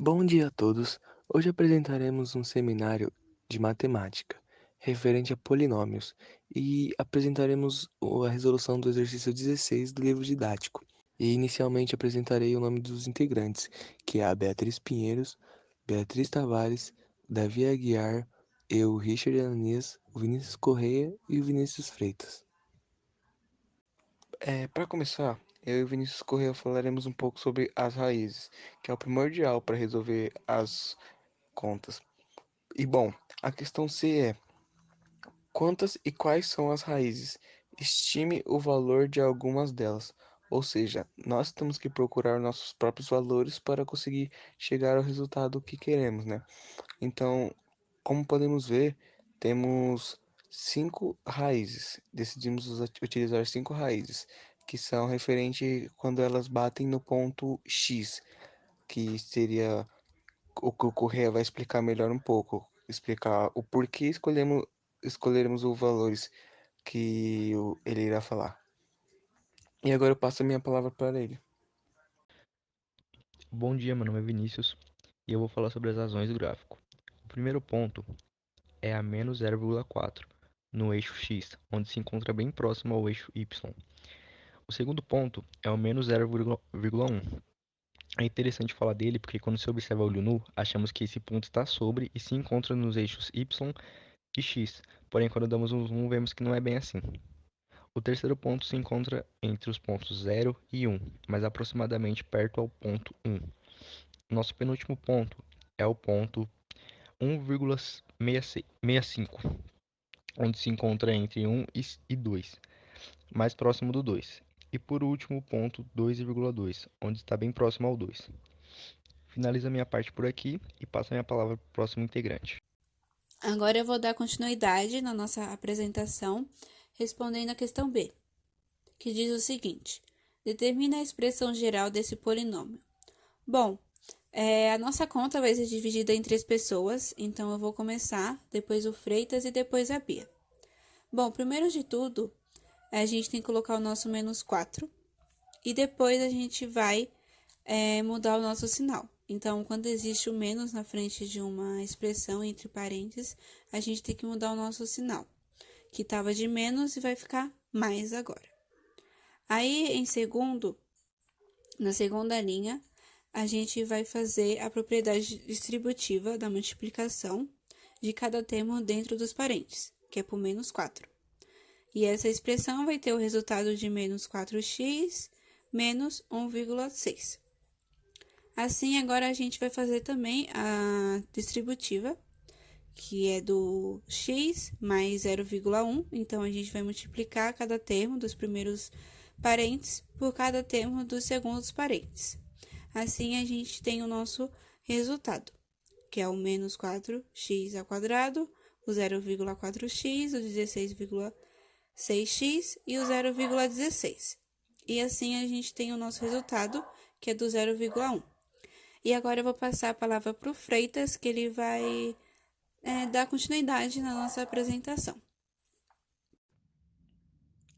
Bom dia a todos! Hoje apresentaremos um seminário de matemática referente a polinômios e apresentaremos a resolução do exercício 16 do livro didático. E inicialmente apresentarei o nome dos integrantes, que é a Beatriz Pinheiros, Beatriz Tavares, Davi Aguiar, eu, Richard Ananias, o Vinícius Correia e o Vinícius Freitas. Para começar, eu e o Vinícius Correia falaremos um pouco sobre as raízes, que é o primordial para resolver as contas. E bom, a questão C é: quantas e quais são as raízes? Estime o valor de algumas delas. Ou seja, nós temos que procurar nossos próprios valores para conseguir chegar ao resultado que queremos, né? Então, como podemos ver, temos 5 raízes. Decidimos utilizar 5 raízes, que são referente quando elas batem no ponto X, que seria o que o Correia vai explicar melhor um pouco, explicar o porquê escolheremos os valores que ele irá falar. E agora eu passo a minha palavra para ele. Bom dia, meu nome é Vinícius e eu vou falar sobre as razões do gráfico. O primeiro ponto é a menos 0,4 no eixo x, onde se encontra bem próximo ao eixo y. O segundo ponto é o menos 0,1. É interessante falar dele porque quando se observa a olho nu, achamos que esse ponto está sobre e se encontra nos eixos y e x, porém quando damos um zoom vemos que não é bem assim. O terceiro ponto se encontra entre os pontos 0 e 1, mas aproximadamente perto ao ponto 1. Nosso penúltimo ponto é o ponto 1,65, onde se encontra entre 1 e 2, mais próximo do 2. E por último, o ponto 2,2, onde está bem próximo ao 2. Finalizo a minha parte por aqui e passo a minha palavra para o próximo integrante. Agora eu vou dar continuidade na nossa apresentação, respondendo a questão B, que diz o seguinte: determina a expressão geral desse polinômio. Bom, a nossa conta vai ser dividida em 3 pessoas, então eu vou começar, depois o Freitas e depois a Bia. Bom, primeiro de tudo, a gente tem que colocar o nosso menos 4 e depois a gente vai mudar o nosso sinal. Então, quando existe o menos na frente de uma expressão entre parênteses, a gente tem que mudar o nosso sinal, que estava de menos e vai ficar mais agora. Aí, na segunda linha, a gente vai fazer a propriedade distributiva da multiplicação de cada termo dentro dos parênteses, que é por menos 4. E essa expressão vai ter o resultado de menos 4x menos 1,6. Assim, agora a gente vai fazer também a distributiva, que é do x mais 0,1. Então, a gente vai multiplicar cada termo dos primeiros parênteses por cada termo dos segundos parênteses. Assim, a gente tem o nosso resultado, que é o menos 4x ao quadrado, o 0,4x, o 16,6x e o 0,16. E assim, a gente tem o nosso resultado, que é do 0,1. E agora eu vou passar a palavra para o Freitas, que ele vai dar continuidade na nossa apresentação.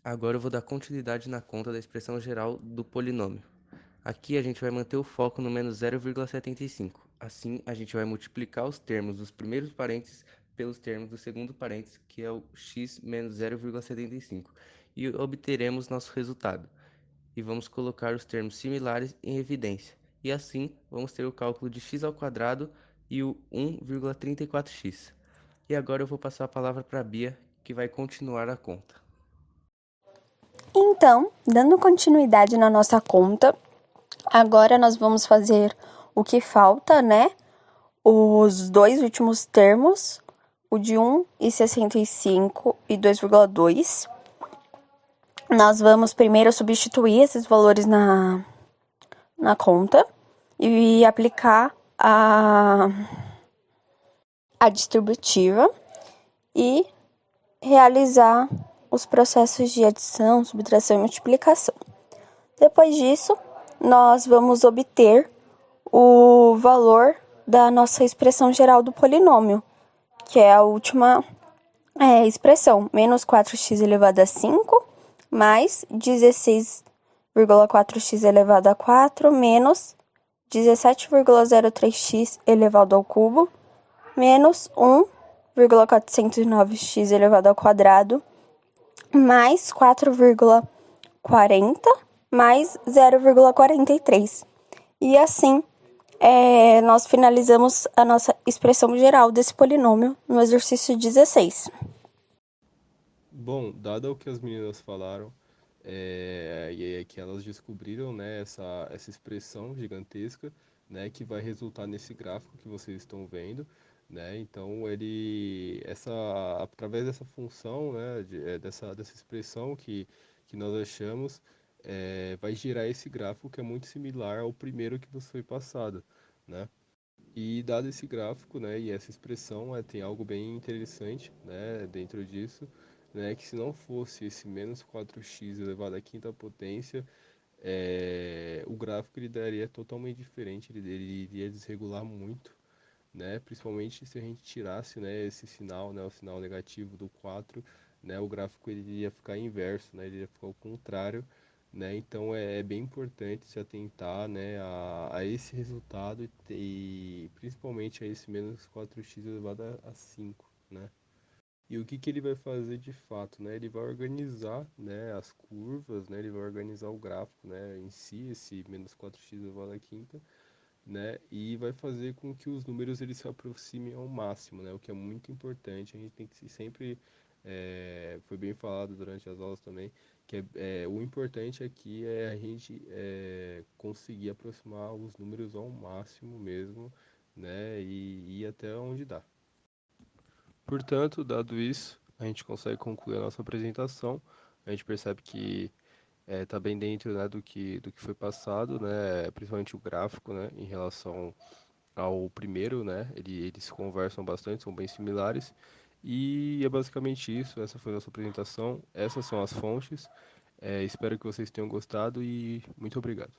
Agora eu vou dar continuidade na conta da expressão geral do polinômio. Aqui a gente vai manter o foco no menos 0,75. Assim, a gente vai multiplicar os termos dos primeiros parênteses pelos termos do segundo parênteses, que é o x menos 0,75, e obteremos nosso resultado. E vamos colocar os termos similares em evidência. E assim, vamos ter o cálculo de x ao quadrado e o 1,34x. E agora eu vou passar a palavra para a Bia, que vai continuar a conta. Então, dando continuidade na nossa conta, agora nós vamos fazer o que falta, né? Os dois últimos termos, o de 1,65 e 2,2. Nós vamos primeiro substituir esses valores na conta e aplicar a distributiva e realizar os processos de adição, subtração e multiplicação. Depois disso, nós vamos obter o valor da nossa expressão geral do polinômio, que é a última expressão, menos 4x elevado a 5, mais 16,4x elevado a 4, menos 17,03x elevado ao cubo menos 1,409x elevado ao quadrado mais 4,40 mais 0,43. E assim, nós finalizamos a nossa expressão geral desse polinômio no exercício 16. Bom, dado o que as meninas falaram, e é que elas descobriram, né, essa expressão gigantesca, né, que vai resultar nesse gráfico que vocês estão vendo, né? Então através dessa função, né, dessa expressão que nós achamos, vai gerar esse gráfico que é muito similar ao primeiro que você foi passado, né? E dado esse gráfico, né, e essa expressão, tem algo bem interessante, né, dentro disso, né, que se não fosse esse menos 4x elevado à quinta potência, o gráfico ele daria totalmente diferente, ele iria desregular muito, né, principalmente se a gente tirasse, né, esse sinal, né, o sinal negativo do 4, né, o gráfico ele iria ficar inverso, né, ele iria ficar ao contrário, né, então é bem importante se atentar, né, a esse resultado e principalmente a esse menos 4x elevado a 5, né. E o que que ele vai fazer de fato, né? Ele vai organizar, né, as curvas, né? Ele vai organizar o gráfico, né, em si, esse menos 4x elevado à quinta, né? E vai fazer com que os números eles se aproximem ao máximo, né? O que é muito importante. A gente tem que sempre, foi bem falado durante as aulas também, que o importante aqui é a gente conseguir aproximar os números ao máximo mesmo, né? E ir até onde dá. Portanto, dado isso, a gente consegue concluir a nossa apresentação. A gente percebe que está bem dentro, né, do que foi passado, né, principalmente o gráfico, né, em relação ao primeiro, né, eles se conversam bastante, são bem similares. E é basicamente isso. Essa foi a nossa apresentação. Essas são as fontes. Espero que vocês tenham gostado e muito obrigado.